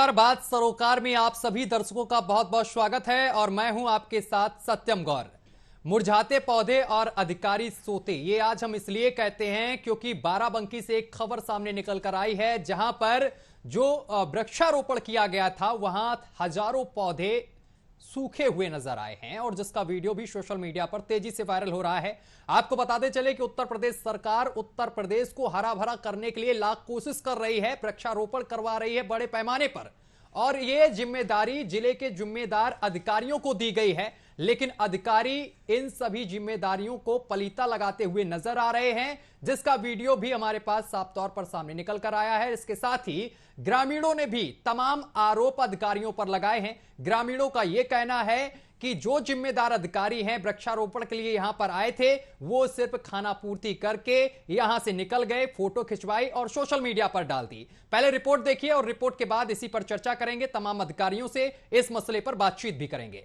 नमस्कार, बात सरोकार में आप सभी दर्शकों का बहुत बहुत स्वागत है और मैं हूं आपके साथ सत्यम गौर। मुरझाते पौधे और अधिकारी सोते, ये आज हम इसलिए कहते हैं क्योंकि बाराबंकी से एक खबर सामने निकल कर आई है जहां पर जो वृक्षारोपण किया गया था वहां हजारों पौधे सूखे हुए नजर आए हैं और जिसका वीडियो भी सोशल मीडिया पर तेजी से वायरल हो रहा है। आपको बताते चले कि उत्तर प्रदेश सरकार उत्तर प्रदेश को हरा भरा करने के लिए लाख कोशिश कर रही है, वृक्षारोपण करवा रही है बड़े पैमाने पर और यह जिम्मेदारी जिले के जिम्मेदार अधिकारियों को दी गई है। लेकिन अधिकारी इन सभी जिम्मेदारियों को पलीता लगाते हुए नजर आ रहे हैं, जिसका वीडियो भी हमारे पास साफ तौर पर सामने निकल कर आया है। इसके साथ ही ग्रामीणों ने भी तमाम आरोप अधिकारियों पर लगाए हैं। ग्रामीणों का यह कहना है कि जो जिम्मेदार अधिकारी हैं वृक्षारोपण के लिए यहां पर आए थे वो सिर्फ खाना पूर्ति करके यहां से निकल गए, फोटो खिंचवाई और सोशल मीडिया पर डाल दी। पहले रिपोर्ट देखिए और रिपोर्ट के बाद इसी पर चर्चा करेंगे, तमाम अधिकारियों से इस मसले पर बातचीत भी करेंगे।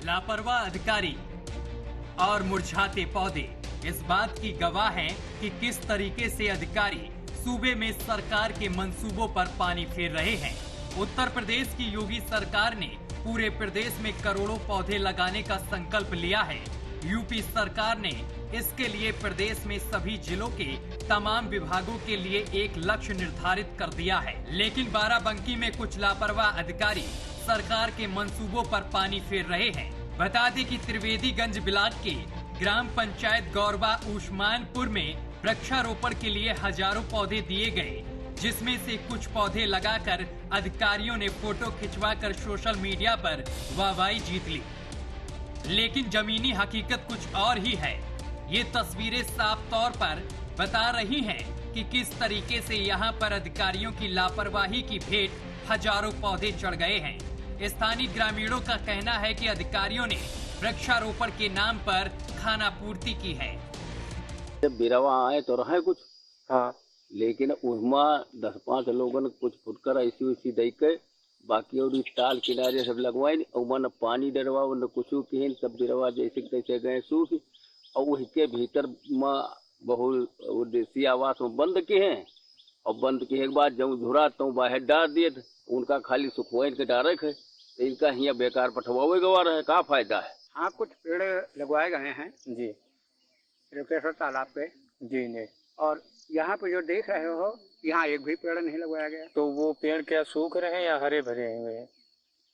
लापरवाह अधिकारी और मुरझाते पौधे इस बात की गवाह हैं कि किस तरीके से अधिकारी सूबे में सरकार के मंसूबों पर पानी फेर रहे हैं। उत्तर प्रदेश की योगी सरकार ने पूरे प्रदेश में करोड़ों पौधे लगाने का संकल्प लिया है। यूपी सरकार ने इसके लिए प्रदेश में सभी जिलों के तमाम विभागों के लिए एक लक्ष्य निर्धारित कर दिया है, लेकिन बाराबंकी में कुछ लापरवाह अधिकारी सरकार के मंसूबों पर पानी फेर रहे हैं। बता दें कि त्रिवेदीगंज ब्लॉक के ग्राम पंचायत गौरबा उस्मानपुर में वृक्षारोपण के लिए हजारों पौधे दिए गए, जिसमें से कुछ पौधे लगाकर अधिकारियों ने फोटो खिंचवाकर सोशल मीडिया पर वाहवाही जीत ली। लेकिन जमीनी हकीकत कुछ और ही है। ये तस्वीरें साफ तौर पर बता रही हैं कि किस तरीके से यहाँ पर अधिकारियों की लापरवाही की भेंट हजारों पौधे चढ़ गए हैं। स्थानीय ग्रामीणों का कहना है कि अधिकारियों ने वृक्षारोपण के नाम पर खाना पूर्ति की है। जब बिरवा आए तो रहे कुछ, हाँ, लेकिन उसमें 10-5 लोगों ने कुछ फुटकर ऐसी वैसी दे के बाकी और ताल किनारे सब लगवाए, न पानी डरवा न कुछ की सब बिरवा जैसे तैसे गए सूख, और वही के भीतर में बहु देसी आवास में बंद किए हैं और बंद किए के बाद जब धुरा तो बाहर डाल दिए थे, उनका खाली सुखवाइन के डारे थे, तो इनका यहाँ बेकार पठवावे गवा रहे, का फायदा है। हाँ, कुछ पेड़ लगवाए गए हैं जी, रुकेश्वर तालाब पे जी जी। और यहाँ पे जो देख रहे हो यहाँ एक भी पेड़ नहीं लगवाया गया। तो वो पेड़ क्या सूख रहे हैं या हरे भरे हुए हैं?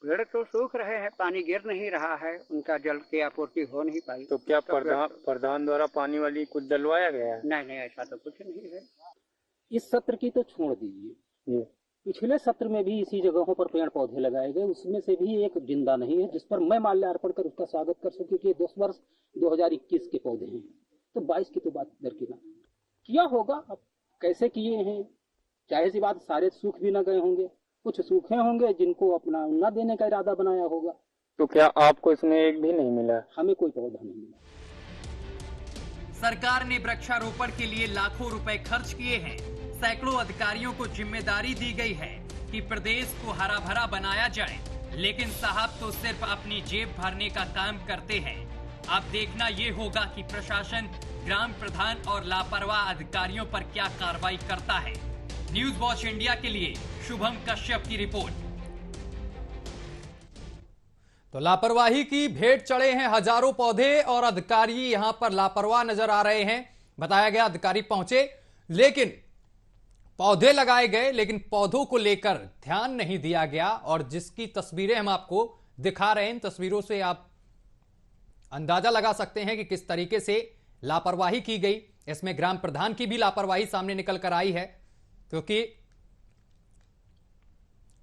पेड़ तो सूख रहे हैं, पानी गिर नहीं रहा है, उनका जल की आपूर्ति हो नहीं पाई। तो क्या प्रधान द्वारा पानी वाली कुछ डलवाया गया है? नहीं, ऐसा तो कुछ नहीं है। इस सत्र की तो छोड़ दीजिए, पिछले सत्र में भी इसी जगहों पर पेड़ पौधे लगाए गए, उसमें से भी एक जिंदा नहीं है जिस पर मैं माल्यार्पण कर उसका स्वागत कर सकूं कि 10 वर्ष 2021 के पौधे हैं, तो 22 की तो बात दरकिनार किया होगा। अब कैसे किए हैं, जाहिर सी बात सारे सूख भी न गए होंगे, कुछ सूखे होंगे जिनको अपना न देने का इरादा बनाया होगा। तो क्या आपको इसमें एक भी नहीं मिला? हमें कोई पौधा नहीं मिला। सरकार ने वृक्षारोपण के लिए लाखों रुपए खर्च किए हैं। सैकड़ों अधिकारियों को जिम्मेदारी दी गई है कि प्रदेश को हरा भरा बनाया जाए, लेकिन साहब तो सिर्फ अपनी जेब भरने का काम करते हैं। अब देखना ये होगा कि प्रशासन ग्राम प्रधान और लापरवाह अधिकारियों पर क्या कार्रवाई करता है। न्यूज वॉच इंडिया के लिए शुभम कश्यप की रिपोर्ट। तो लापरवाही की भेंट चढ़े हैं हजारों पौधे और अधिकारी यहां पर लापरवाह नजर आ रहे हैं। बताया गया अधिकारी पहुंचे, लेकिन पौधे लगाए गए, लेकिन पौधों को लेकर ध्यान नहीं दिया गया। और जिसकी तस्वीरें हम आपको दिखा रहे हैं, इन तस्वीरों से आप अंदाजा लगा सकते हैं कि किस तरीके से लापरवाही की गई। इसमें ग्राम प्रधान की भी लापरवाही सामने निकल कर आई है, क्योंकि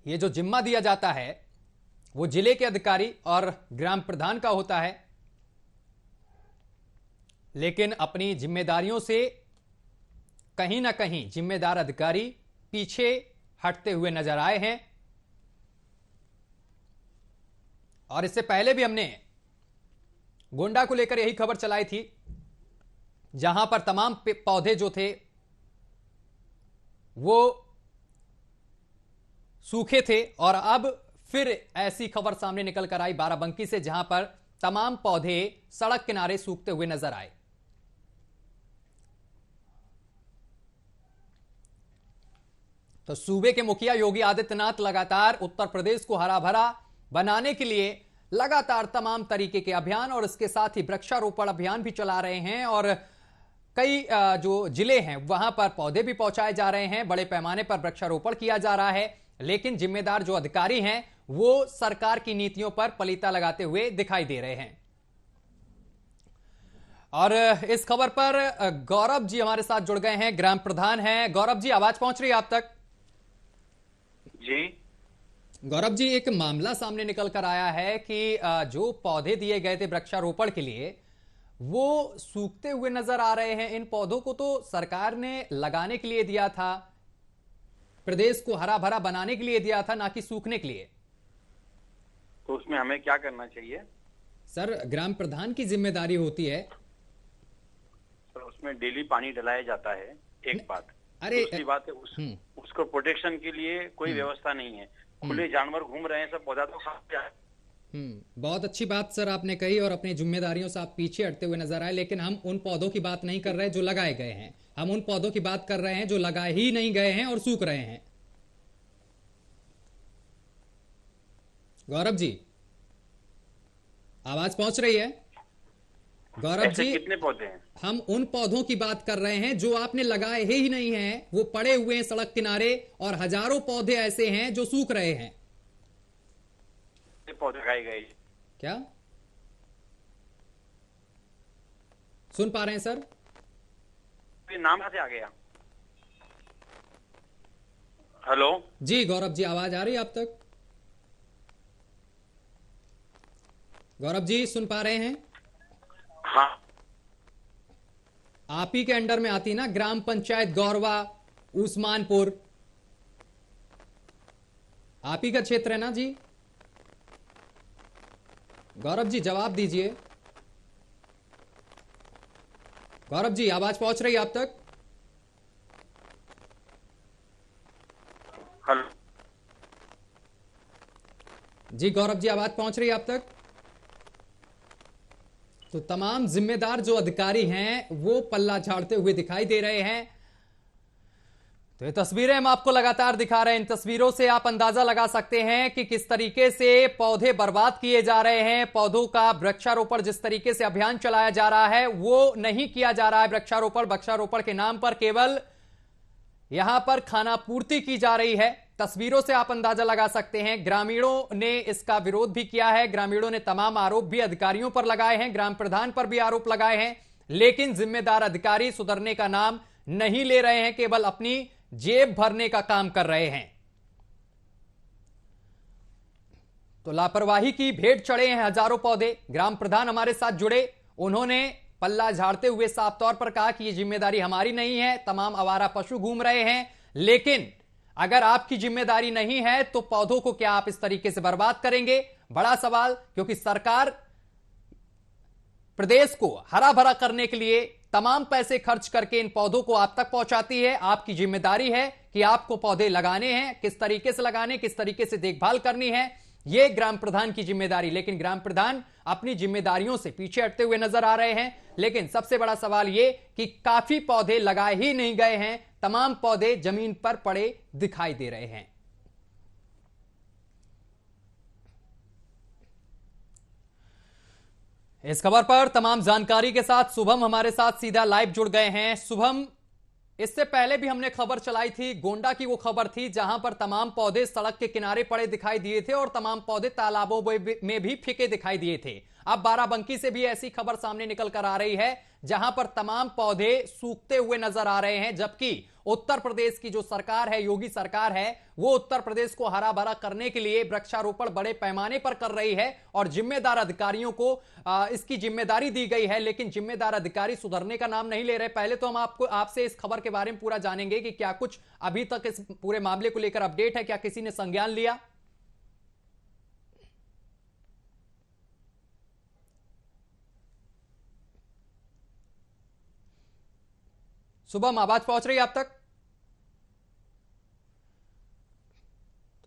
यह जो जिम्मा दिया जाता है वो जिले के अधिकारी और ग्राम प्रधान का होता है, लेकिन अपनी जिम्मेदारियों से कहीं ना कहीं जिम्मेदार अधिकारी पीछे हटते हुए नजर आए हैं। और इससे पहले भी हमने गोंडा को लेकर यही खबर चलाई थी, जहां पर तमाम पौधे जो थे वो सूखे थे। और अब फिर ऐसी खबर सामने निकल कर आई बाराबंकी से, जहां पर तमाम पौधे सड़क किनारे सूखते हुए नजर आए। तो सूबे के मुखिया योगी आदित्यनाथ लगातार उत्तर प्रदेश को हरा भरा बनाने के लिए लगातार तमाम तरीके के अभियान और इसके साथ ही वृक्षारोपण अभियान भी चला रहे हैं और कई जो जिले हैं वहां पर पौधे भी पहुंचाए जा रहे हैं, बड़े पैमाने पर वृक्षारोपण किया जा रहा है। लेकिन जिम्मेदार जो अधिकारी हैं वो सरकार की नीतियों पर पलीता लगाते हुए दिखाई दे रहे हैं। और इस खबर पर गौरव जी हमारे साथ जुड़ गए हैं, ग्राम प्रधान हैं। गौरव जी, आवाज पहुंच रही है आप तक? जी गौरव जी, एक मामला सामने निकल कर आया है कि जो पौधे दिए गए थे वृक्षारोपण के लिए वो सूखते हुए नजर आ रहे हैं। इन पौधों को तो सरकार ने लगाने के लिए दिया था, प्रदेश को हरा भरा बनाने के लिए दिया था, ना कि सूखने के लिए। तो उसमें हमें क्या करना चाहिए? सर, ग्राम प्रधान की जिम्मेदारी होती है। सर, उसमें डेली पानी डलाया जाता है, एक बात। अरे दूसरी बात है उसको प्रोटेक्शन के लिए कोई व्यवस्था नहीं है। खुले जानवर घूम रहे हैं, सब पौधा तो खा गया है। बहुत अच्छी बात सर आपने कही और अपनी जिम्मेदारियों से आप पीछे हटते हुए नजर आए। लेकिन हम उन पौधों की बात नहीं कर रहे जो लगाए गए हैं, हम उन पौधों की बात कर रहे हैं जो लगाए ही नहीं गए हैं और सूख रहे हैं। गौरव जी, आवाज पहुंच रही है? गौरव जी, कितने पौधे हैं? हम उन पौधों की बात कर रहे हैं जो आपने लगाए ही नहीं हैं, वो पड़े हुए हैं सड़क किनारे और हजारों पौधे ऐसे हैं जो सूख रहे हैं। पौधे लगाए गए क्या सुन पा रहे हैं सर? नाम कहां से आ गया? हेलो जी गौरव जी, आवाज आ रही है आप तक? गौरव जी, सुन पा रहे हैं? हाँ, आप ही के अंडर में आती ना ग्राम पंचायत गौरवा उस्मानपुर, आप ही का क्षेत्र है ना जी? गौरव जी, जवाब दीजिए। गौरव जी, आवाज पहुंच रही है आप तक? हेलो जी गौरव जी, आवाज पहुंच रही है आप तक? तो तमाम जिम्मेदार जो अधिकारी हैं वो पल्ला झाड़ते हुए दिखाई दे रहे हैं। तो ये तस्वीरें हम आपको लगातार दिखा रहे हैं। इन तस्वीरों से आप अंदाजा लगा सकते हैं कि किस तरीके से पौधे बर्बाद किए जा रहे हैं। पौधों का वृक्षारोपण जिस तरीके से अभियान चलाया जा रहा है वो नहीं किया जा रहा है। वृक्षारोपण के नाम पर केवल यहां पर खानापूर्ति की जा रही है। तस्वीरों से आप अंदाजा लगा सकते हैं। ग्रामीणों ने इसका विरोध भी किया है। ग्रामीणों ने तमाम आरोप भी अधिकारियों पर लगाए हैं, ग्राम प्रधान पर भी आरोप लगाए हैं। लेकिन जिम्मेदार अधिकारी सुधरने का नाम नहीं ले रहे हैं, केवल अपनी जेब भरने का काम कर रहे हैं। तो लापरवाही की भेंट चढ़े हैं हजारों पौधे। ग्राम प्रधान हमारे साथ जुड़े, उन्होंने पल्ला झाड़ते हुए साफ तौर पर कहा कि यह जिम्मेदारी हमारी नहीं है, तमाम आवारा पशु घूम रहे हैं। लेकिन अगर आपकी जिम्मेदारी नहीं है तो पौधों को क्या आप इस तरीके से बर्बाद करेंगे? बड़ा सवाल, क्योंकि सरकार प्रदेश को हरा भरा करने के लिए तमाम पैसे खर्च करके इन पौधों को आप तक पहुंचाती है। आपकी जिम्मेदारी है कि आपको पौधे लगाने हैं, किस तरीके से लगाने, किस तरीके से देखभाल करनी है, यह ग्राम प्रधान की जिम्मेदारी। लेकिन ग्राम प्रधान अपनी जिम्मेदारियों से पीछे हटते हुए नजर आ रहे हैं। लेकिन सबसे बड़ा सवाल यह कि काफी पौधे लगाए ही नहीं गए हैं, तमाम पौधे जमीन पर पड़े दिखाई दे रहे हैं। इस खबर पर तमाम जानकारी के साथ शुभम हमारे साथ सीधा लाइव जुड़ गए हैं। शुभम, इससे पहले भी हमने खबर चलाई थी, गोंडा की वो खबर थी जहां पर तमाम पौधे सड़क के किनारे पड़े दिखाई दिए थे और तमाम पौधे तालाबों में भी फेंके दिखाई दिए थे। अब बाराबंकी से भी ऐसी खबर सामने निकल कर आ रही है जहां पर तमाम पौधे सूखते हुए नजर आ रहे हैं, जबकि उत्तर प्रदेश की जो सरकार है, योगी सरकार है, वो उत्तर प्रदेश को हरा भरा करने के लिए वृक्षारोपण बड़े पैमाने पर कर रही है और जिम्मेदार अधिकारियों को इसकी जिम्मेदारी दी गई है। लेकिन जिम्मेदार अधिकारी सुधरने का नाम नहीं ले रहे। पहले तो हम आपसे इस खबर के बारे में पूरा जानेंगे कि क्या कुछ अभी तक इस पूरे मामले को लेकर अपडेट है, क्या किसी ने संज्ञान लिया? शुभम, आवाज पहुंच रही है आप तक?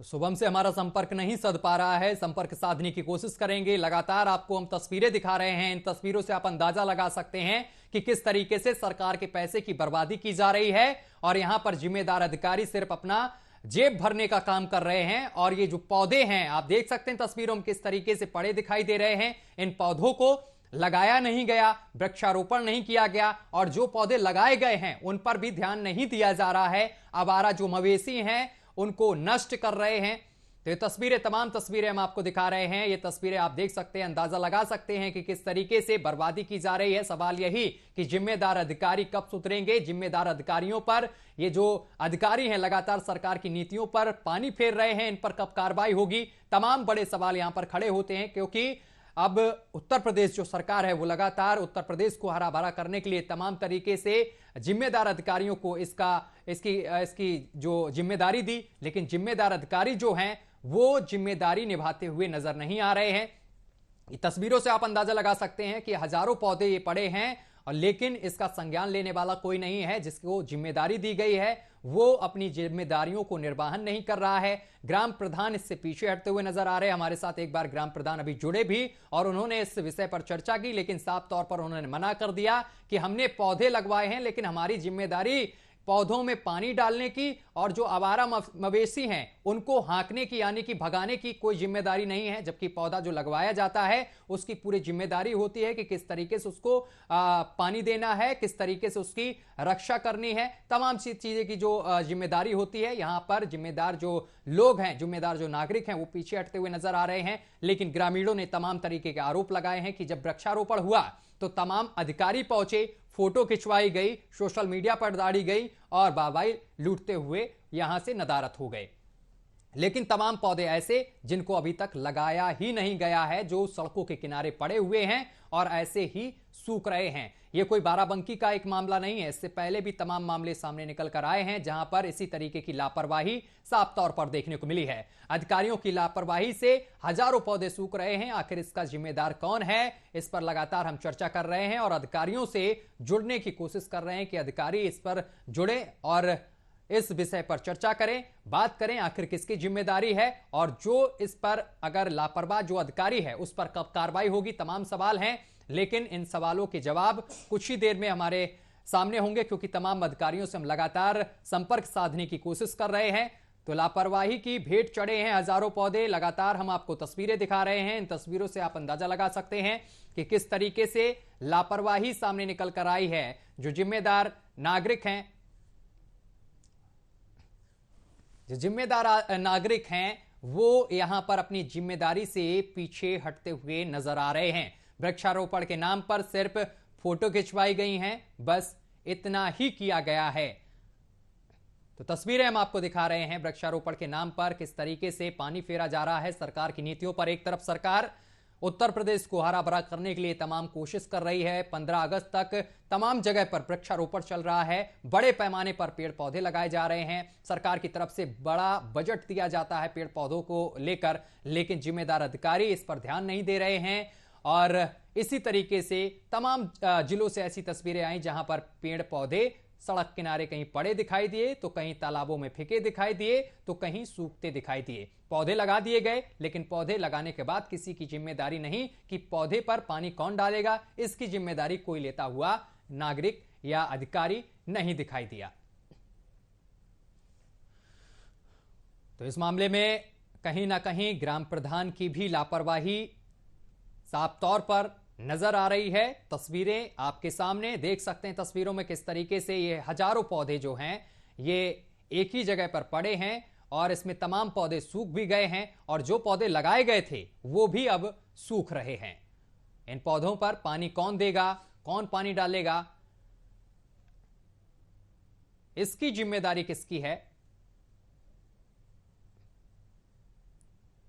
तो शुभम से हमारा संपर्क नहीं सध पा रहा है, संपर्क साधने की कोशिश करेंगे। लगातार आपको हम तस्वीरें दिखा रहे हैं, इन तस्वीरों से आप अंदाजा लगा सकते हैं कि किस तरीके से सरकार के पैसे की बर्बादी की जा रही है और यहां पर जिम्मेदार अधिकारी सिर्फ अपना जेब भरने का काम कर रहे हैं। और ये जो पौधे हैं, आप देख सकते हैं तस्वीरों में किस तरीके से पड़े दिखाई दे रहे हैं। इन पौधों को लगाया नहीं गया, वृक्षारोपण नहीं किया गया, और जो पौधे लगाए गए हैं उन पर भी ध्यान नहीं दिया जा रहा है। आवारा जो मवेशी हैं उनको नष्ट कर रहे हैं। तो ये तस्वीरें, तमाम तस्वीरें हम आपको दिखा रहे हैं। ये तस्वीरें आप देख सकते हैं, अंदाजा लगा सकते हैं कि किस तरीके से बर्बादी की जा रही है। सवाल यही कि जिम्मेदार अधिकारी कब सुधरेंगे। जिम्मेदार अधिकारियों पर, ये जो अधिकारी हैं लगातार सरकार की नीतियों पर पानी फेर रहे हैं, इन पर कब कार्रवाई होगी। तमाम बड़े सवाल यहां पर खड़े होते हैं, क्योंकि अब उत्तर प्रदेश जो सरकार है वो लगातार उत्तर प्रदेश को हरा भरा करने के लिए तमाम तरीके से जिम्मेदार अधिकारियों को इसकी जो जिम्मेदारी दी, लेकिन जिम्मेदार अधिकारी जो हैं वो जिम्मेदारी निभाते हुए नजर नहीं आ रहे हैं। तस्वीरों से आप अंदाजा लगा सकते हैं कि हजारों पौधे ये पड़े हैं, और लेकिन इसका संज्ञान लेने वाला कोई नहीं है। जिसको जिम्मेदारी दी गई है वो अपनी जिम्मेदारियों को निर्वहन नहीं कर रहा है। ग्राम प्रधान इससे पीछे हटते हुए नजर आ रहे हैं। हमारे साथ एक बार ग्राम प्रधान अभी जुड़े भी, और उन्होंने इस विषय पर चर्चा की, लेकिन साफ तौर पर उन्होंने मना कर दिया कि हमने पौधे लगवाए हैं, लेकिन हमारी जिम्मेदारी पौधों में पानी डालने की और जो आवारा मवेशी हैं उनको हाँकने की, यानी कि भगाने की कोई जिम्मेदारी नहीं है। जबकि पौधा जो लगवाया जाता है उसकी पूरी जिम्मेदारी होती है कि किस तरीके से उसको पानी देना है, किस तरीके से उसकी रक्षा करनी है। तमाम चीजें की जो जिम्मेदारी होती है, यहां पर जिम्मेदार जो लोग हैं, जिम्मेदार जो नागरिक हैं वो पीछे हटते हुए नजर आ रहे हैं। लेकिन ग्रामीणों ने तमाम तरीके के आरोप लगाए हैं कि जब वृक्षारोपण हुआ तो तमाम अधिकारी पहुंचे, फोटो खिंचवाई गई, सोशल मीडिया पर डाली गई और वाहवाही लूटते हुए यहां से नदारत हो गए। लेकिन तमाम पौधे ऐसे जिनको अभी तक लगाया ही नहीं गया है, जो सड़कों के किनारे पड़े हुए हैं और ऐसे ही सूख रहे हैं। यह कोई बाराबंकी का एक मामला नहीं है, इससे पहले भी तमाम मामले सामने निकल कर आए हैं जहां पर इसी तरीके की लापरवाही साफ तौर पर देखने को मिली है। अधिकारियों की लापरवाही से हजारों पौधे सूख रहे हैं। आखिर इसका जिम्मेदार कौन है, इस पर लगातार हम चर्चा कर रहे हैं और अधिकारियों से जुड़ने की कोशिश कर रहे हैं कि अधिकारी इस पर जुड़े और इस विषय पर चर्चा करें, बात करें आखिर किसकी जिम्मेदारी है, और जो इस पर अगर लापरवाह जो अधिकारी है उस पर कब कार्रवाई होगी। तमाम सवाल हैं, लेकिन इन सवालों के जवाब कुछ ही देर में हमारे सामने होंगे, क्योंकि तमाम अधिकारियों से हम लगातार संपर्क साधने की कोशिश कर रहे हैं। तो लापरवाही की भेंट चढ़े हैं हजारों पौधे। लगातार हम आपको तस्वीरें दिखा रहे हैं, इन तस्वीरों से आप अंदाजा लगा सकते हैं कि किस तरीके से लापरवाही सामने निकल कर आई है। जो जिम्मेदार नागरिक हैं, जो जिम्मेदार नागरिक हैं वो यहां पर अपनी जिम्मेदारी से पीछे हटते हुए नजर आ रहे हैं। वृक्षारोपण के नाम पर सिर्फ फोटो खिंचवाई गई हैं, बस इतना ही किया गया है। तो तस्वीरें हम आपको दिखा रहे हैं वृक्षारोपण के नाम पर किस तरीके से पानी फेरा जा रहा है सरकार की नीतियों पर। एक तरफ सरकार उत्तर प्रदेश को हरा भरा करने के लिए तमाम कोशिश कर रही है। 15 अगस्त तक तमाम जगह पर वृक्षारोपण चल रहा है, बड़े पैमाने पर पेड़ पौधे लगाए जा रहे हैं। सरकार की तरफ से बड़ा बजट दिया जाता है पेड़ पौधों को लेकर, लेकिन जिम्मेदार अधिकारी इस पर ध्यान नहीं दे रहे हैं। और इसी तरीके से तमाम जिलों से ऐसी तस्वीरें आई जहां पर पेड़ पौधे सड़क किनारे कहीं पड़े दिखाई दिए, तो कहीं तालाबों में फेंके दिखाई दिए, तो कहीं सूखते दिखाई दिए। पौधे लगा दिए गए, लेकिन पौधे लगाने के बाद किसी की जिम्मेदारी नहीं कि पौधे पर पानी कौन डालेगा, इसकी जिम्मेदारी कोई लेता हुआ नागरिक या अधिकारी नहीं दिखाई दिया। तो इस मामले में कहीं ना कहीं ग्राम प्रधान की भी लापरवाही साफ तौर पर नजर आ रही है। तस्वीरें आपके सामने देख सकते हैं, तस्वीरों में किस तरीके से ये हजारों पौधे जो हैं ये एक ही जगह पर पड़े हैं और इसमें तमाम पौधे सूख भी गए हैं, और जो पौधे लगाए गए थे वो भी अब सूख रहे हैं। इन पौधों पर पानी कौन देगा, कौन पानी डालेगा, इसकी जिम्मेदारी किसकी है।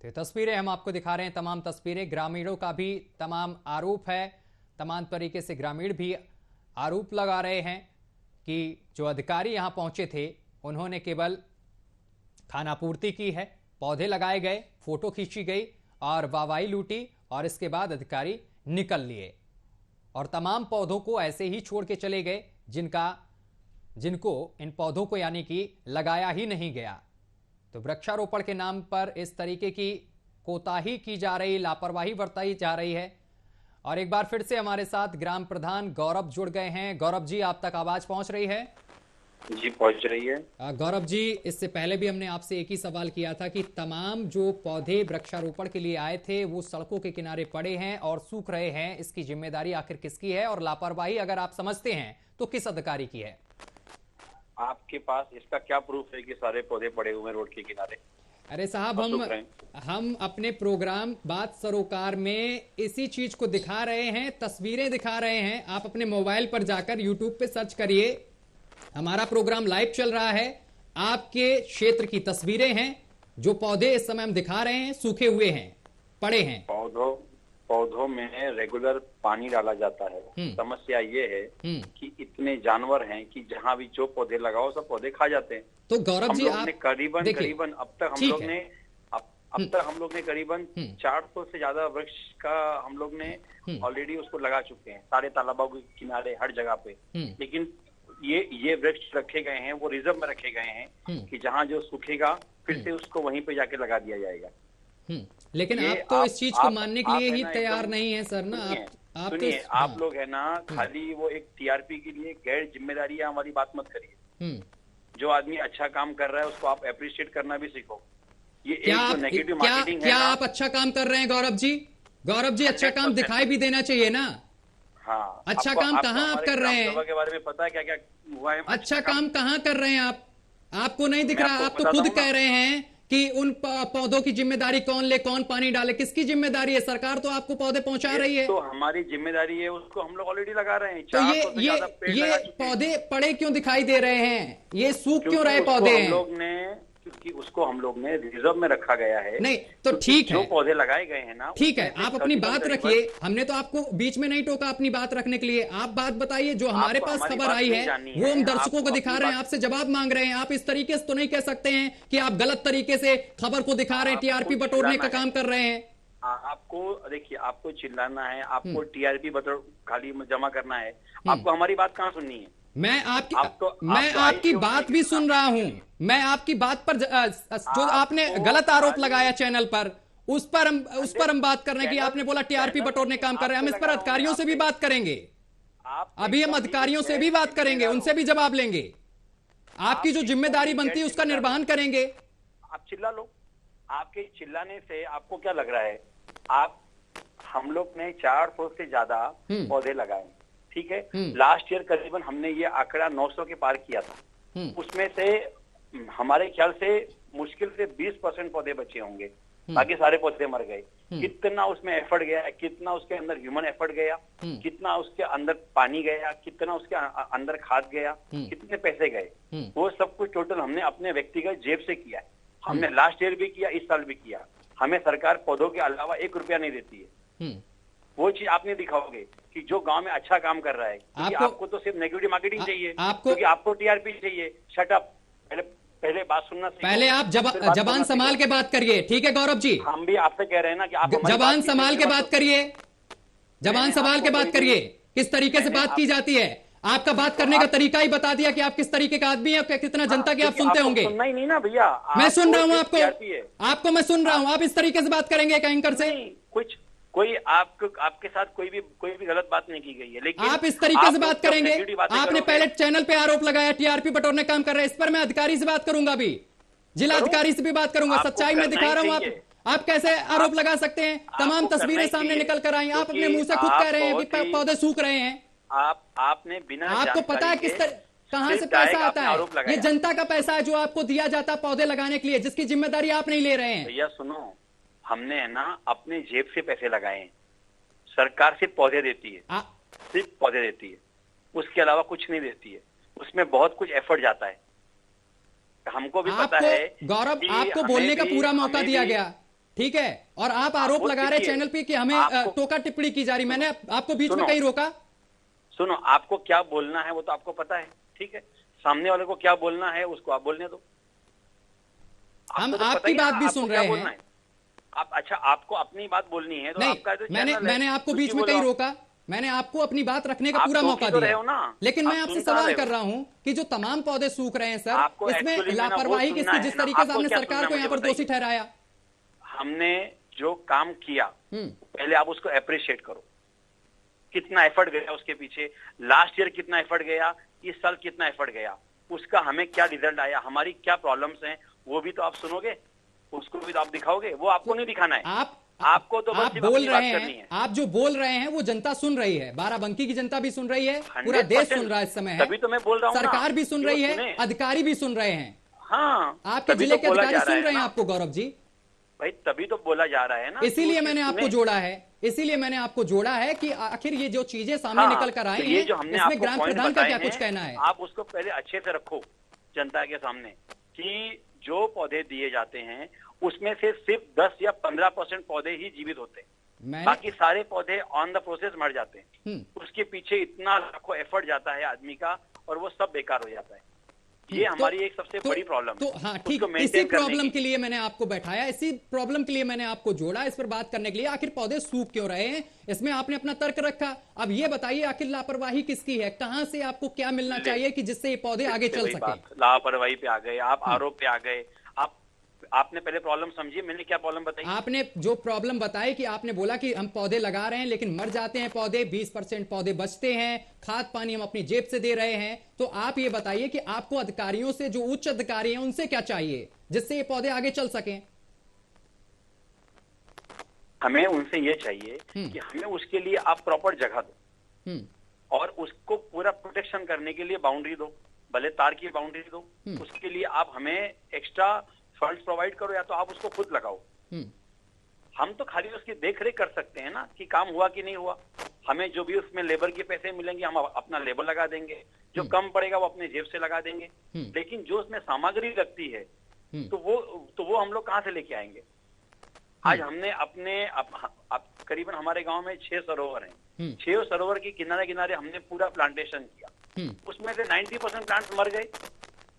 तो तस्वीरें हम आपको दिखा रहे हैं, तमाम तस्वीरें। ग्रामीणों का भी तमाम आरोप है, तमाम तरीके से ग्रामीण भी आरोप लगा रहे हैं कि जो अधिकारी यहां पहुंचे थे उन्होंने केवल खानापूर्ति की है, पौधे लगाए गए, फोटो खींची गई और वाहवाही लूटी, और इसके बाद अधिकारी निकल लिए और तमाम पौधों को ऐसे ही छोड़ के चले गए जिनको इन पौधों को यानी कि लगाया ही नहीं गया। तो वृक्षारोपण के नाम पर इस तरीके की कोताही की जा रही, लापरवाही बरताई जा रही है। और एक बार फिर से हमारे साथ ग्राम प्रधान गौरव जुड़ गए हैं। गौरव जी, आप तक आवाज पहुंच रही है? जी पहुंच रही है। गौरव जी, इससे पहले भी हमने आपसे एक ही सवाल किया था कि तमाम जो पौधे वृक्षारोपण के लिए आए थे वो सड़कों के किनारे पड़े हैं और सूख रहे हैं, इसकी जिम्मेदारी आखिर किसकी है और लापरवाही अगर आप समझते हैं तो किस अधिकारी की है? आपके पास इसका क्या प्रूफ है कि सारे पौधे पड़े हुए हैं रोड के किनारे? अरे साहब, हम अपने प्रोग्राम बात सरोकार में इसी चीज को दिखा रहे हैं, तस्वीरें दिखा रहे हैं। आप अपने मोबाइल पर जाकर यूट्यूब पे सर्च करिए, हमारा प्रोग्राम लाइव चल रहा है। आपके क्षेत्र की तस्वीरें हैं, जो पौधे इस समय हम दिखा रहे हैं सूखे हुए हैं, पड़े हैं। पौधों में रेगुलर पानी डाला जाता है। समस्या ये है कि इतने जानवर हैं कि जहाँ भी जो पौधे लगाओ सब पौधे खा जाते हैं। तो गौरव जी, आप करीबन अब तक हम लोग ने करीबन 400 से ज्यादा वृक्ष का हम लोग ने ऑलरेडी उसको लगा चुके हैं सारे तालाबों के किनारे, हर जगह पे। लेकिन ये वृक्ष रखे गए हैं, वो रिजर्व में रखे गए हैं कि जहाँ जो सूखेगा फिर से उसको वहीं पे जाके लगा दिया जाएगा। लेकिन आप तो इस चीज को मानने के लिए ही तैयार नहीं है सर ना। आप सुनिए, आप लोग है ना खाली वो एक टीआरपी के लिए गैर जिम्मेदारी है, हमारी बात मत करिए। जो आदमी अच्छा काम कर रहा है उसको आप अप्रिशिएट करना भी सीखो। ये एक जो नेगेटिव मार्केटिंग है। क्या आप अच्छा काम कर रहे हैं गौरव जी? गौरव जी, अच्छा काम दिखाई भी देना चाहिए ना। हाँ, अच्छा काम कहाँ आप कर रहे हैं? के बारे में पता है क्या क्या हुआ है? अच्छा काम कहाँ कर रहे हैं आप? आपको नहीं दिख रहा? आप तो खुद कह रहे हैं कि उन पौधों की जिम्मेदारी कौन ले, कौन पानी डाले, किसकी जिम्मेदारी है? सरकार तो आपको पौधे पहुंचा रही है। तो हमारी जिम्मेदारी है, उसको हम लोग ऑलरेडी लगा रहे हैं। तो ये पौधे पड़े क्यों दिखाई दे रहे हैं? ये सूख क्यों रहे पौधे हैं? क्योंकि उसको हम लोग ने रिजर्व में रखा गया है। नहीं तो ठीक है, जो पौधे लगाए गए हैं ना, ठीक है, आप अपनी बात रखिए। हमने तो आपको बीच में नहीं टोका अपनी बात रखने के लिए। आप बात बताइए, जो हमारे पास खबर आई है वो हम दर्शकों को दिखा रहे हैं, आपसे जवाब मांग रहे हैं। आप इस तरीके से तो नहीं कह सकते हैं कि आप गलत तरीके से खबर को दिखा रहे हैं, टीआरपी बटोरने का काम कर रहे हैं। आपको देखिए, आपको चिल्लाना है, आपको टीआरपी खाली जमा करना है, आपको हमारी बात कहाँ सुननी है? मैं आपकी बात भी सुन रहा हूं। मैं आपकी बात पर जो आपने गलत आरोप लगाया चैनल पर, उस पर हम बात कर रहे हैं कि आपने बोला टीआरपी बटोरने काम कर रहे हैं। हम इस पर अधिकारियों से भी बात करेंगे। अभी हम अधिकारियों से भी बात करेंगे, उनसे भी जवाब लेंगे। आपकी जो जिम्मेदारी बनती है उसका निर्वहन करेंगे। आप चिल्ला लो। आपके चिल्लाने से आपको क्या लग रहा है? हम लोग ने 400 से ज्यादा पौधे लगाए, ठीक है। लास्ट ईयर करीबन हमने ये आंकड़ा 900 के पार किया था। उसमें से हमारे ख्याल से मुश्किल से 20% पौधे बचे होंगे, बाकी सारे पौधे मर गए। कितना उसमें एफर्ट गया, कितना उसके अंदर ह्यूमन एफर्ट गया, कितना उसके अंदर पानी गया, कितना उसके अंदर खाद गया, कितने पैसे गए, वो सब कुछ टोटल हमने अपने व्यक्तिगत जेब से किया है। हमने लास्ट ईयर भी किया, इस साल भी किया। हमें सरकार पौधों के अलावा 1 रुपया नहीं देती है। वो चीज आप नहीं दिखाओगे कि जो गांव में अच्छा काम कर रहा है। आपको तो सिर्फ नेगेटिव मार्केटिंग चाहिए, क्योंकि आपको टीआरपी चाहिए। शट अप, पहले बात सुनना सीखो। पहले आप जबान संभाल के बात करिए, ठीक है गौरव जी? हम भी आपसे कह रहे हैं ना कि आप जबान संभाल के बात करिए, जबान संभाल के बात करिए। किस तरीके से बात की जाती है? आपका बात करने का तरीका ही बता दिया कि आप किस तरीके का आदमी है, कितना जनता की आप सुनते होंगे। सुनना ही नहीं ना भैया। मैं सुन रहा हूँ आपको मैं सुन रहा हूँ। आप इस तरीके से बात करेंगे एक एंकर से? कोई आपके साथ कोई भी गलत बात नहीं की गई है, लेकिन आप इस तरीके से बात करेंगे? आपने पहले चैनल पे आरोप लगाया टीआरपी बटोरने काम कर रहे हैं। इस पर मैं अधिकारी से बात करूंगा, भी जिला अधिकारी से भी बात करूंगा। सच्चाई में दिखा रहा हूं। आप कैसे आरोप लगा सकते हैं? तमाम तस्वीरें सामने निकल कर आई। आप अपने मुंह से खुद कह रहे हैं कि पौधे सूख रहे हैं। आपने बिना आपको पता है कहां से पैसा आता है? ये जनता का पैसा है जो आपको दिया जाता है पौधे लगाने के लिए, जिसकी जिम्मेदारी आप नहीं ले रहे हैं। भैया सुनो, हमने है ना अपने जेब से पैसे लगाए हैं। सरकार सिर्फ पौधे देती है, सिर्फ पौधे देती है, उसके अलावा कुछ नहीं देती है। उसमें बहुत कुछ एफर्ट जाता है, हमको भी पता है। गौरव, आपको बोलने का पूरा मौका दिया गया, ठीक है, और आप आरोप लगा रहे चैनल पे कि हमें टोका टिप्पणी की जा रही। मैंने आपको बीच में कहीं रोका? सुनो, आपको क्या बोलना है वो तो आपको पता है, ठीक है। सामने वाले को क्या बोलना है उसको आप बोलने दो। हम आपकी बात भी सुन रहे हैं। अच्छा, आपको अपनी बात बोलनी है तो आपका तो मैंने आपको बीच में कहीं रोका? मैंने आपको अपनी बात रखने का पूरा मौका दिया। लेकिन मैं आपसे सवाल कर रहा हूं कि जो तमाम पौधे सूख रहे हैं सर, इसमें लापरवाही किसकी? जिस तरीके से आपने सरकार को यहाँ पर दोषी ठहराया। हमने जो काम किया पहले आप उसको अप्रिशिएट करो। कितना एफर्ट गया उसके पीछे, लास्ट ईयर कितना एफर्ट गया, इस साल कितना एफर्ट गया। उसका हमें क्या रिजल्ट आया, हमारी क्या प्रॉब्लम्स हैं, वो भी तो आप सुनोगे, उसको भी तो आप दिखाओगे। वो आपको नहीं दिखाना है, आपको तो आप बोल रहे हैं, आप जो बोल रहे हैं वो जनता सुन रही है, बाराबंकी की जनता भी सुन रही है, पूरा देश सुन रहा है इस समय है, तभी तो मैं बोल रहा हूँ, सरकार भी सुन रही है, अधिकारी भी सुन रहे हैं। हाँ, आपके जिले के अधिकारी सुन रहे हैं आपको गौरव जी, भाई तभी तो बोला जा रहा है ना। इसीलिए मैंने आपको जोड़ा है, इसीलिए मैंने आपको जोड़ा है कि आखिर ये जो चीजें सामने निकल कर आई हैं, इसमें ग्राम प्रधान का क्या कुछ कहना है? आप उसको पहले अच्छे से रखो जनता के सामने कि जो पौधे दिए जाते हैं उसमें से सिर्फ 10 या 15% पौधे ही जीवित होते हैं, बाकी सारे पौधे ऑन द प्रोसेस मर जाते हैं। उसके पीछे इतना लाखों एफर्ट जाता है आदमी का और वो सब बेकार हो जाता है। ये हमारी एक सबसे बड़ी प्रॉब्लम है। तो हाँ ठीक, इसी प्रॉब्लम के लिए मैंने आपको बैठाया, इसी प्रॉब्लम के लिए मैंने आपको जोड़ा इस पर बात करने के लिए। आखिर पौधे सूख क्यों रहे हैं, इसमें आपने अपना तर्क रखा। अब ये बताइए आखिर लापरवाही किसकी है, कहां से आपको क्या मिलना चाहिए कि जिससे ये पौधे आगे चल सके? लापरवाही पे आ गए आप, आरोप पे आ गए आप। आपने पहले प्रॉब्लम समझिए, मैंने क्या प्रॉब्लम बताई? आपने जो प्रॉब्लम बताई कि आपने बोला कि हम पौधे लगा रहे हैं लेकिन मर जाते हैं पौधे, 20% पौधे बचते हैं, खाद पानी हम अपनी जेब से दे रहे हैं। तो आप ये बताइए कि आपको अधिकारियों से, जो उच्च अधिकारी हैं, उनसे क्या चाहिए जिससे ये पौधे आगे चल सकें? हमें उनसे ये चाहिए कि हमें उसके लिए आप प्रॉपर जगह दो और उसको पूरा प्रोटेक्शन करने के लिए बाउंड्री दो, भले तार की बाउंड्री दो, उसके लिए आप हमें एक्स्ट्रा फंड्स प्रोवाइड करो या तो आप उसको खुद लगाओ। हम तो खाली उसकी देख रेख कर सकते हैं ना कि काम हुआ कि नहीं हुआ। हमें जो भी उसमें लेबर के पैसे मिलेंगे हम अपना लेबर लगा देंगे, जो कम पड़ेगा वो अपने जेब से लगा देंगे। लेकिन जो उसमें सामग्री लगती है तो वो हम लोग कहाँ से लेके आएंगे? आज हमने अपने करीबन हमारे गांव में 6 सरोवर हैं, 6 सरोवर के किनारे किनारे हमने पूरा प्लांटेशन किया। उसमें से 90% प्लांट्स मर गए।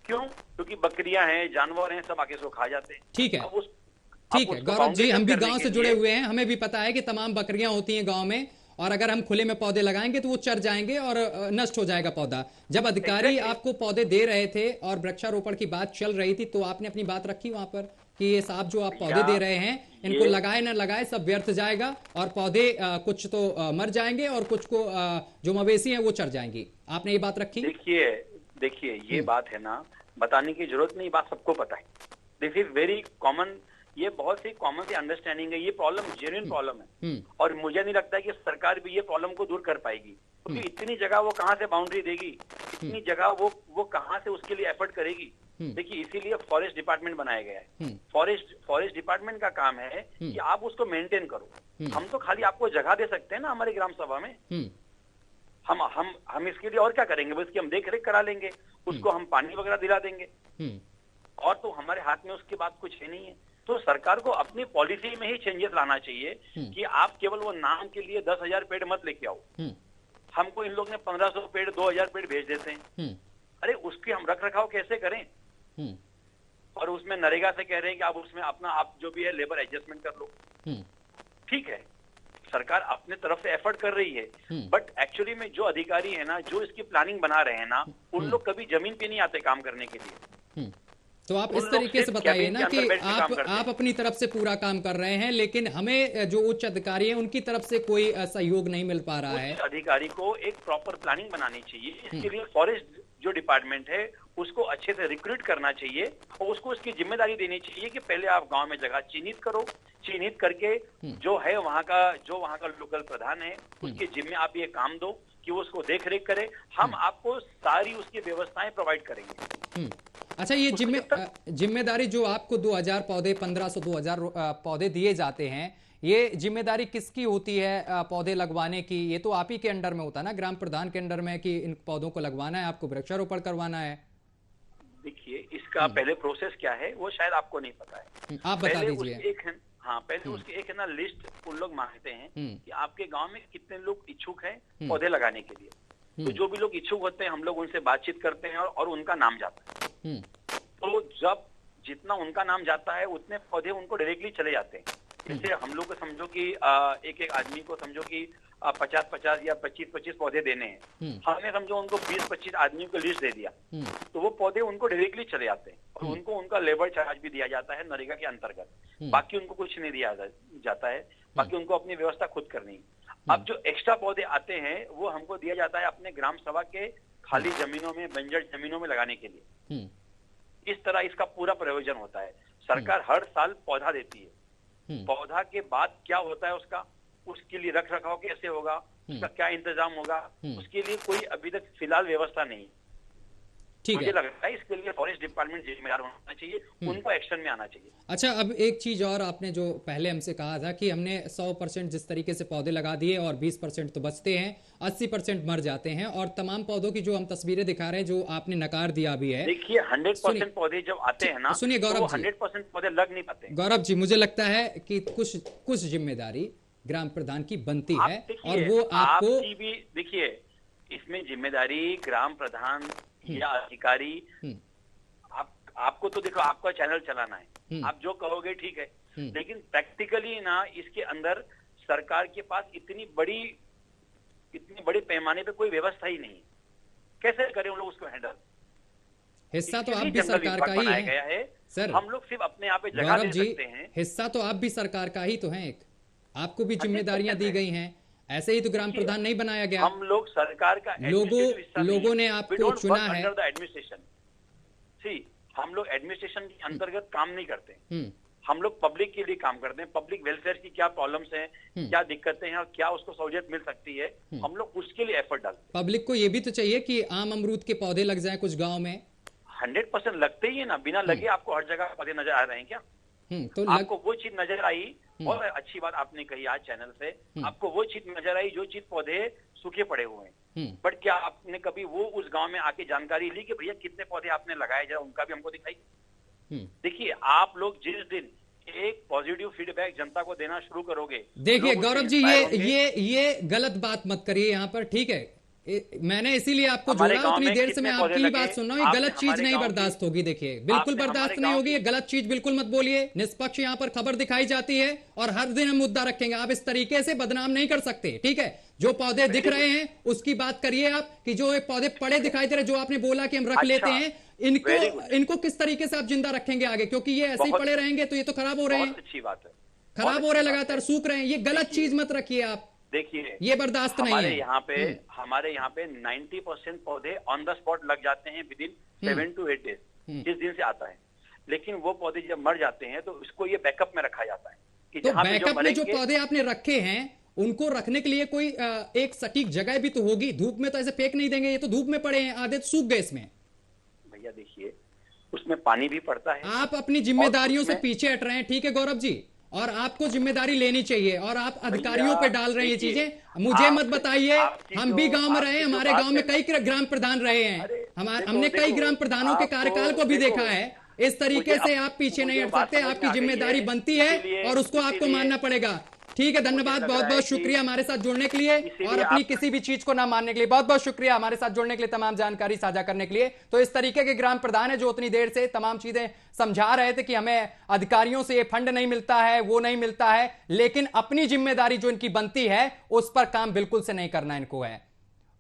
क्यों? क्योंकि बकरियां हैं, जानवर हैं, सब आके सो खा जाते हैं। ठीक है, ठीक है गौरव जी, हम भी गांव से जुड़े हुए हैं, हमें भी पता है कि तमाम बकरियां होती हैं गांव में, और अगर हम खुले में पौधे लगाएंगे तो वो चर जाएंगे और नष्ट हो जाएगा पौधा। जब अधिकारी आपको पौधे दे रहे थे और वृक्षारोपण की बात चल रही थी तो आपने अपनी बात रखी वहां पर कि ये साहब जो आप पौधे दे रहे हैं, इनको लगाए ना लगाए सब व्यर्थ जाएगा और पौधे कुछ तो मर जाएंगे और कुछ को जो मवेशी हैं वो चर जाएंगी। आपने ये बात रखी? देखिए ये बात है ना, बताने की जरूरत नहीं, बात सबको पता है। दिस इज वेरी कॉमन, ये बहुत ही कॉमन सी अंडरस्टैंडिंग है। ये प्रॉब्लम जेन्युइन प्रॉब्लम है और मुझे नहीं लगता है कि सरकार भी ये प्रॉब्लम को दूर कर पाएगी, क्योंकि इतनी जगह वो कहाँ से बाउंड्री देगी, इतनी जगह वो कहाँ से उसके लिए एफर्ट करेगी। देखिए इसीलिए फॉरेस्ट डिपार्टमेंट बनाया गया है। फॉरेस्ट डिपार्टमेंट का काम है कि आप उसको मेंटेन करो। हम तो खाली आपको जगह दे सकते हैं ना हमारी ग्राम सभा में, हम इसके लिए और क्या करेंगे? बस कि हम देख रेख करा लेंगे, उसको हम पानी वगैरह दिला देंगे, और तो हमारे हाथ में उसके बाद कुछ है नहीं है। तो सरकार को अपनी पॉलिसी में ही चेंजेस लाना चाहिए कि आप केवल वो नाम के लिए 10,000 पेड़ मत लेके आओ। हमको इन लोग ने 1500 पेड़, 2000 पेड़ भेज देते हैं। अरे उसकी हम रख रखाव कैसे करें? और उसमें नरेगा से कह रहे हैं कि आप उसमें अपना आप जो भी है लेबर एडजस्टमेंट कर लो। ठीक है, सरकार अपने तरफ से एफर्ट कर रही है, बट एक्चुअली में जो अधिकारी है ना, जो इसकी प्लानिंग बना रहे हैं ना, उन लोग कभी जमीन पे नहीं आते काम करने के लिए। तो आप इस तरीके से बताइए ना कि आप अपनी तरफ से पूरा काम कर रहे हैं, लेकिन हमें जो उच्च अधिकारी हैं उनकी तरफ से कोई सहयोग नहीं मिल पा रहा है। अधिकारी को एक प्रॉपर प्लानिंग बनानी चाहिए। इसके लिए फॉरेस्ट जो डिपार्टमेंट है उसको अच्छे से रिक्रूट करना चाहिए और उसको उसकी जिम्मेदारी देनी चाहिए कि पहले आप गांव में जगह चिन्हित करो, चिन्हित करके जो है वहाँ का लोकल प्रधान है उसके जिम्मे आप ये काम दो कि वो उसको देख रेख करे। हम आपको सारी उसकी व्यवस्थाएं प्रोवाइड करेंगे। अच्छा, ये जिम्मेदारी जो आपको 2000 पौधे, 1500 2000 पौधे दिए जाते हैं, ये जिम्मेदारी किसकी होती है पौधे लगवाने की? ये तो आप ही के अंडर में होता है ना, ग्राम प्रधान के अंडर में, कि इन पौधों को लगवाना है, आपको वृक्षारोपण करवाना है। देखिए इसका पहले प्रोसेस क्या है वो शायद आपको नहीं पता है, आप बता दीजिए। पहले उसकी एक है ना लिस्ट उन लोग मांगते हैं कि आपके गांव में कितने लोग इच्छुक हैं पौधे लगाने के लिए। तो जो भी लोग इच्छुक होते हैं हम लोग उनसे बातचीत करते हैं और उनका नाम जाता है। तो जब जितना उनका नाम जाता है उतने पौधे उनको डायरेक्टली चले जाते हैं। जैसे हम लोग को समझो कि एक आदमी को समझो कि 50-50 या 25-25 पौधे देने हैं, हमने समझो उनको 20-25 आदमियों को लिस्ट दे दिया, तो वो पौधे उनको डायरेक्टली चले जाते हैं और उनको उनका लेबर चार्ज भी दिया जाता है नरेगा के अंतर्गत। बाकी उनको कुछ नहीं दिया जाता है, बाकी उनको अपनी व्यवस्था खुद करनी है। अब जो एक्स्ट्रा पौधे आते हैं वो हमको दिया जाता है अपने ग्राम सभा के खाली जमीनों में, बंजर जमीनों में लगाने के लिए। इस तरह इसका पूरा प्रयोजन होता है। सरकार हर साल पौधा देती है, पौधा के बाद क्या होता है उसके लिए रख रखाव कैसे होगा, उसका क्या इंतजाम होगा, उसके लिए कोई अभी तक फिलहाल व्यवस्था नहीं। मुझे लगता है इसके लिए फॉरेस्ट डिपार्टमेंट जिम्मेदार होना चाहिए, उनको एक्शन में आना चाहिए। अच्छा, अब एक चीज और, आपने जो पहले हमसे कहा था कि हमने 100% जिस तरीके से पौधे लगा दिए और 20% तो बचते हैं, 80% मर जाते हैं, और तमाम पौधों की जो हम तस्वीरें दिखा रहे हैं जो आपने नकार दिया भी है। देखिए 100% पौधे जब आते हैं ना, सुनिए गौरव जी, 100% पौधे लग नहीं पाते। गौरव जी, मुझे लगता है कि कुछ जिम्मेदारी ग्राम प्रधान की बनती है, और वो आपको भी देखिए, इसमें जिम्मेदारी ग्राम प्रधान या अधिकारी, आपको तो देखो, आपका चैनल चलाना है, आप जो कहोगे ठीक है, लेकिन प्रैक्टिकली ना इसके अंदर सरकार के पास इतनी बड़ी पैमाने पे कोई व्यवस्था ही नहीं है। कैसे करें उन लोग उसको हैंडल? हिस्सा तो आप भी सरकार का ही है सर। हम लोग सिर्फ अपने यहाँ पे जगह दे सकते हैं। हिस्सा तो आप भी सरकार का ही तो है, एक आपको भी जिम्मेदारियां दी गई हैं। ऐसे ही तो ग्राम प्रधान नहीं बनाया गया। हम लोग सरकार का लोगों ने आपको चुना है। एडमिनिस्ट्रेशन, हम लोग एडमिनिस्ट्रेशन के अंतर्गत काम नहीं करते। हम लोग पब्लिक के लिए काम करते हैं। पब्लिक वेलफेयर की क्या प्रॉब्लम्स हैं, क्या दिक्कतें हैं और क्या उसको सहूलियत मिल सकती है, हम लोग उसके लिए एफर्ट डालते हैं। पब्लिक को ये भी तो चाहिए कि आम अमरूद के पौधे लग जाएं कुछ गांव में। 100% लगते ही है ना, बिना लगे आपको हर जगह पौधे नजर आ रहे हैं क्या? तो आपको वो चीज नजर आई, और अच्छी बात आपने कही आज चैनल से, आपको वो चीज नजर आई जो चीज पौधे सूखे पड़े हुए हैं, बट क्या आपने कभी वो उस गांव में आके जानकारी ली कि भैया कितने पौधे आपने लगाए, जरा उनका भी हमको दिखाई। देखिए, आप लोग जिस दिन एक पॉजिटिव फीडबैक जनता को देना शुरू करोगे। देखिए गौरव जी, ये गलत बात मत करिए यहाँ पर, ठीक है? मैंने इसीलिए आपको जोड़ा, उतनी देर से मैं आपकी ही बात सुन रहा हूँ। ये गलत चीज नहीं बर्दाश्त होगी। देखिए, बिल्कुल बर्दाश्त नहीं होगी, ये गलत चीज बिल्कुल मत बोलिए। निष्पक्ष यहाँ पर खबर दिखाई जाती है और हर दिन हम मुद्दा रखेंगे। आप इस तरीके से बदनाम नहीं कर सकते, ठीक है? जो पौधे दिख रहे हैं उसकी बात करिए आप, कि जो ये पौधे पड़े दिखाई दे रहे, जो आपने बोला कि हम रख लेते हैं, इनको किस तरीके से आप जिंदा रखेंगे आगे? क्योंकि ये ऐसे ही पड़े रहेंगे तो ये तो खराब हो रहे हैं। अच्छी बात है, खराब हो रहे, लगातार सूख रहे हैं। ये गलत चीज मत रखिए आप। देखिए, ये बर्दाश्त नहीं है। हमारे यहाँ पे 90% पौधे ऑन द स्पॉट लग जाते हैं विदिन 7 to 8 डेज, जिस दिन से आता है। लेकिन वो पौधे जब मर जाते हैं तो इसको ये बैकअप में रखा जाता है कि तो बैकअप में जो पौधे आपने रखे हैं उनको रखने के लिए कोई एक सटीक जगह भी तो होगी। धूप में तो ऐसे फेंक नहीं देंगे, ये तो धूप में पड़े हैं, आधे सूख गए इसमें। भैया देखिए, उसमें पानी भी पड़ता है। आप अपनी जिम्मेदारियों से पीछे हट रहे हैं, ठीक है गौरव जी? और आपको जिम्मेदारी लेनी चाहिए, और आप अधिकारियों पे डाल रहे हैं ये चीजें। मुझे मत बताइए, हम भी गांव में रहे, हमारे गांव में कई ग्राम प्रधान रहे हैं, हमने कई ग्राम प्रधानों के कार्यकाल को भी देखा है। इस तरीके से आप पीछे नहीं हट सकते। आपकी जिम्मेदारी बनती है और उसको आपको मानना पड़ेगा, ठीक है? धन्यवाद, बहुत बहुत शुक्रिया हमारे साथ जुड़ने के लिए, और अपनी किसी भी चीज को ना मानने के लिए बहुत बहुत शुक्रिया हमारे साथ जुड़ने के लिए, तमाम जानकारी साझा करने के लिए। तो इस तरीके के ग्राम प्रधान है जो उतनी देर से तमाम चीजें समझा रहे थे कि हमें अधिकारियों से ये फंड नहीं मिलता है, वो नहीं मिलता है, लेकिन अपनी जिम्मेदारी जो इनकी बनती है उस पर काम बिल्कुल से नहीं करना इनको है।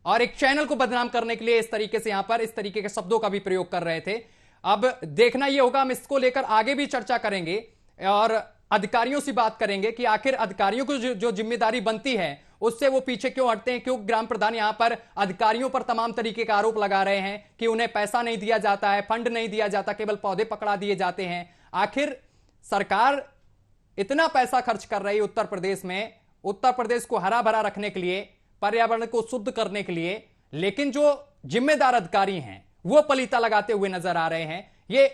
और एक चैनल को बदनाम करने के लिए इस तरीके से यहां पर इस तरीके के शब्दों का भी प्रयोग कर रहे थे। अब देखना यह होगा, हम इसको लेकर आगे भी चर्चा करेंगे और अधिकारियों से बात करेंगे कि आखिर अधिकारियों को जो जिम्मेदारी बनती है उससे वो पीछे क्यों हटते हैं। क्यों ग्राम प्रधान यहां पर अधिकारियों पर तमाम तरीके का आरोप लगा रहे हैं कि उन्हें पैसा नहीं दिया जाता है, फंड नहीं दिया जाता, केवल पौधे पकड़ा दिए जाते हैं। आखिर सरकार इतना पैसा खर्च कर रही है उत्तर प्रदेश में, उत्तर प्रदेश को हरा भरा रखने के लिए, पर्यावरण को शुद्ध करने के लिए, लेकिन जो जिम्मेदार अधिकारी हैं वो पलीता लगाते हुए नजर आ रहे हैं। ये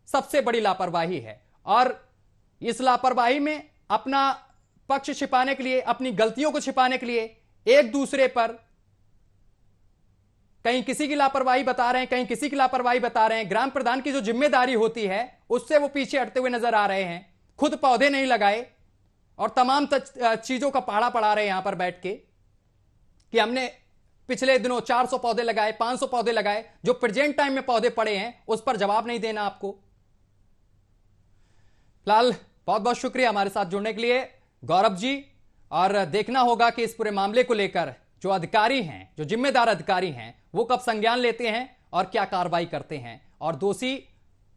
सबसे बड़ी लापरवाही है, और इस लापरवाही में अपना पक्ष छिपाने के लिए, अपनी गलतियों को छिपाने के लिए एक दूसरे पर कहीं किसी की लापरवाही बता रहे हैं, कहीं किसी की लापरवाही बता रहे हैं। ग्राम प्रधान की जो जिम्मेदारी होती है उससे वो पीछे हटते हुए नजर आ रहे हैं। खुद पौधे नहीं लगाए और तमाम चीजों का पहाड़ा पढ़ा रहे हैं यहां पर बैठ के कि हमने पिछले दिनों 400 पौधे लगाए, 500 पौधे लगाए। जो प्रेजेंट टाइम में पौधे पड़े हैं उस पर जवाब नहीं देना आपको। फिलहाल बहुत बहुत शुक्रिया हमारे साथ जुड़ने के लिए गौरव जी, और देखना होगा कि इस पूरे मामले को लेकर जो अधिकारी हैं, जो जिम्मेदार अधिकारी हैं, वो कब संज्ञान लेते हैं और क्या कार्रवाई करते हैं, और दोषी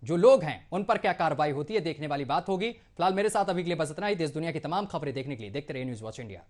जो लोग हैं उन पर क्या कार्रवाई होती है, देखने वाली बात होगी। फिलहाल मेरे साथ अभी के लिए बस इतना ही। देश दुनिया की तमाम खबरें देखने के लिए देखते रहिए न्यूज़ वॉच इंडिया।